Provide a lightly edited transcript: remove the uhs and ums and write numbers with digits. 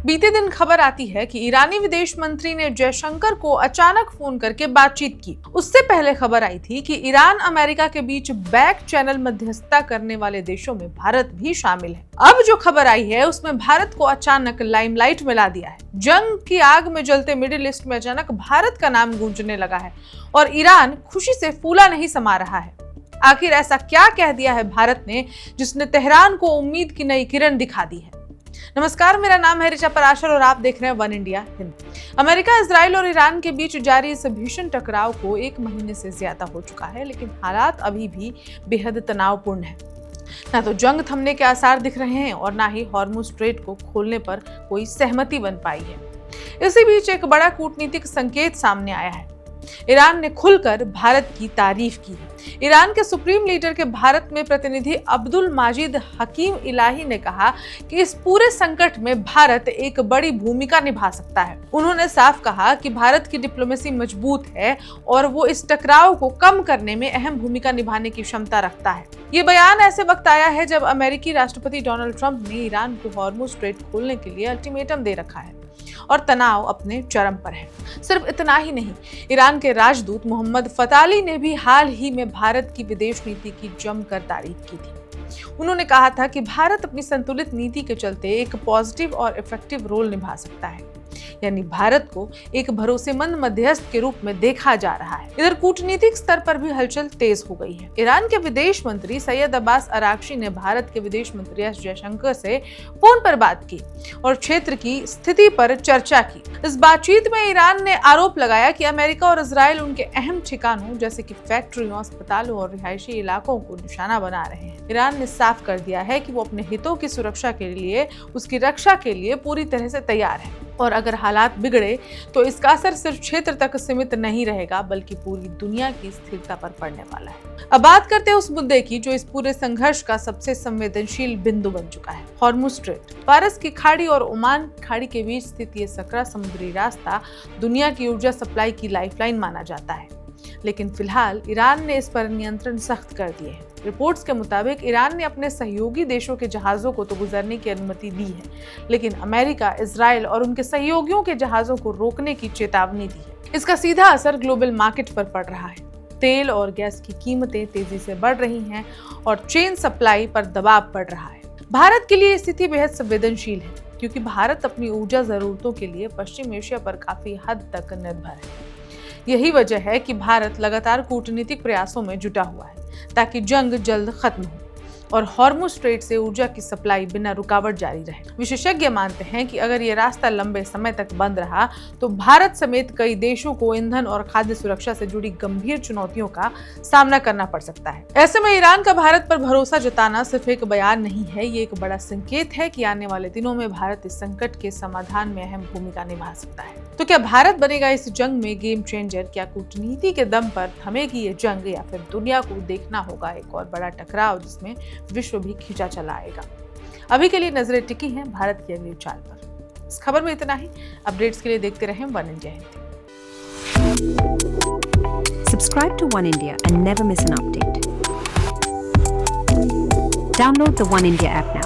बीते दिन खबर आती है कि ईरानी विदेश मंत्री ने जयशंकर को अचानक फोन करके बातचीत की। उससे पहले खबर आई थी कि ईरान अमेरिका के बीच बैक चैनल मध्यस्थता करने वाले देशों में भारत भी शामिल है। अब जो खबर आई है उसमें भारत को अचानक लाइमलाइट में ला दिया है। जंग की आग में जलते मिडिल ईस्ट में अचानक भारत का नाम गूंजने लगा है और ईरान खुशी से फूला नहीं समा रहा है। आखिर ऐसा क्या कह दिया है भारत ने जिसने तेहरान को उम्मीद की नई किरण दिखा दी है। नमस्कार, मेरा नाम है ऋचा पराशर और आप देख रहे हैं one India Hind. America, Israel और ईरान के बीच जारी इस भीषण टकराव को 1 महीने से ज्यादा हो चुका है, लेकिन हालात अभी भी बेहद तनावपूर्ण है। ना तो जंग थमने के आसार दिख रहे हैं और ना ही हॉर्मुज़ स्ट्रेट को खोलने पर कोई सहमति बन पाई है। इसी बीच एक बड़ा कूटनीतिक संकेत सामने आया है। ईरान ने खुलकर भारत की तारीफ की है। ईरान के सुप्रीम लीडर के भारत में प्रतिनिधि अब्दुल माजिद हकीम इलाही ने कहा कि इस पूरे संकट में भारत एक बड़ी भूमिका निभा सकता है। उन्होंने साफ कहा कि भारत की डिप्लोमेसी मजबूत है और वो इस टकराव को कम करने में अहम भूमिका निभाने की क्षमता रखता है। ये बयान ऐसे वक्त आया है जब अमेरिकी राष्ट्रपति डोनाल्ड ट्रंप ने ईरान को हॉर्मुज़ स्ट्रेट खोलने के लिए अल्टीमेटम दे रखा है और तनाव अपने चरम पर है। सिर्फ इतना ही नहीं, ईरान के राजदूत मोहम्मद फताली ने भी हाल ही में भारत की विदेश नीति की जमकर तारीफ की थी। उन्होंने कहा था कि भारत अपनी संतुलित नीति के चलते एक पॉजिटिव और इफेक्टिव रोल निभा सकता है, यानी भारत को एक भरोसेमंद मध्यस्थ के रूप में देखा जा रहा है। इधर कूटनीतिक स्तर पर भी हलचल तेज हो गई है। ईरान के विदेश मंत्री सैयद अब्बास अरागची ने भारत के विदेश मंत्री एस जयशंकर से फोन पर बात की और क्षेत्र की स्थिति पर चर्चा की। इस बातचीत में ईरान ने आरोप लगाया कि अमेरिका और इजराइल उनके अहम ठिकानों जैसे कि फैक्ट्रियों, अस्पतालों और रिहायशी इलाकों को निशाना बना रहे हैं। ईरान ने साफ कर दिया है कि वो अपने हितों की सुरक्षा के लिए, उसकी रक्षा के लिए पूरी तरह से तैयार है और अगर हालात बिगड़े तो इसका असर सिर्फ क्षेत्र तक सीमित नहीं रहेगा बल्कि पूरी दुनिया की स्थिरता पर पड़ने वाला है। अब बात करते हैं उस मुद्दे की जो इस पूरे संघर्ष का सबसे संवेदनशील बिंदु बन चुका है, हॉर्मुज़ स्ट्रेट। फारस की खाड़ी और ओमान खाड़ी के बीच स्थित ये सकरा समुद्री रास्ता दुनिया की ऊर्जा सप्लाई की लाइफलाइन माना जाता है, लेकिन फिलहाल ईरान ने इस पर नियंत्रण सख्त कर दिए हैं। रिपोर्ट्स के मुताबिक ईरान ने अपने सहयोगी देशों के जहाजों को तो गुजरने की अनुमति दी है, लेकिन अमेरिका, इजराइल और उनके सहयोगियों के जहाजों को रोकने की चेतावनी दी है। इसका सीधा असर ग्लोबल मार्केट पर पड़ रहा है। तेल और गैस की कीमतें तेजी से बढ़ रही हैं और चेन सप्लाई पर दबाव पड़ रहा है। भारत के लिए स्थिति बेहद संवेदनशील है क्योंकि भारत अपनी ऊर्जा जरूरतों के लिए पश्चिम एशिया पर काफी हद तक निर्भर है। यही वजह है कि भारत लगातार कूटनीतिक प्रयासों में जुटा हुआ है ताकि जंग जल्द खत्म हो और हॉर्मुज़ स्ट्रेट से ऊर्जा की सप्लाई बिना रुकावट जारी रहे। विशेषज्ञ मानते हैं कि अगर ये रास्ता लंबे समय तक बंद रहा तो भारत समेत कई देशों को ईंधन और खाद्य सुरक्षा से जुड़ी गंभीर चुनौतियों का सामना करना पड़ सकता है। ऐसे में ईरान का भारत पर भरोसा जताना सिर्फ एक बयान नहीं है, ये एक बड़ा संकेत है कि आने वाले दिनों में भारत इस संकट के समाधान में अहम भूमिका निभा सकता है। तो क्या भारत बनेगा इस जंग में गेम चेंजर? क्या कूटनीति के दम पर थमेगी ये जंग या फिर दुनिया को देखना होगा एक और बड़ा टकराव जिसमें विश्व भी खींचा चला आएगा? अभी के लिए नजरें टिकी हैं भारत की अगली चाल पर। इस खबर में इतना ही। अपडेट्स के लिए देखते रहें one India Hindi. Subscribe to One India and never miss an update. Download the One India app now.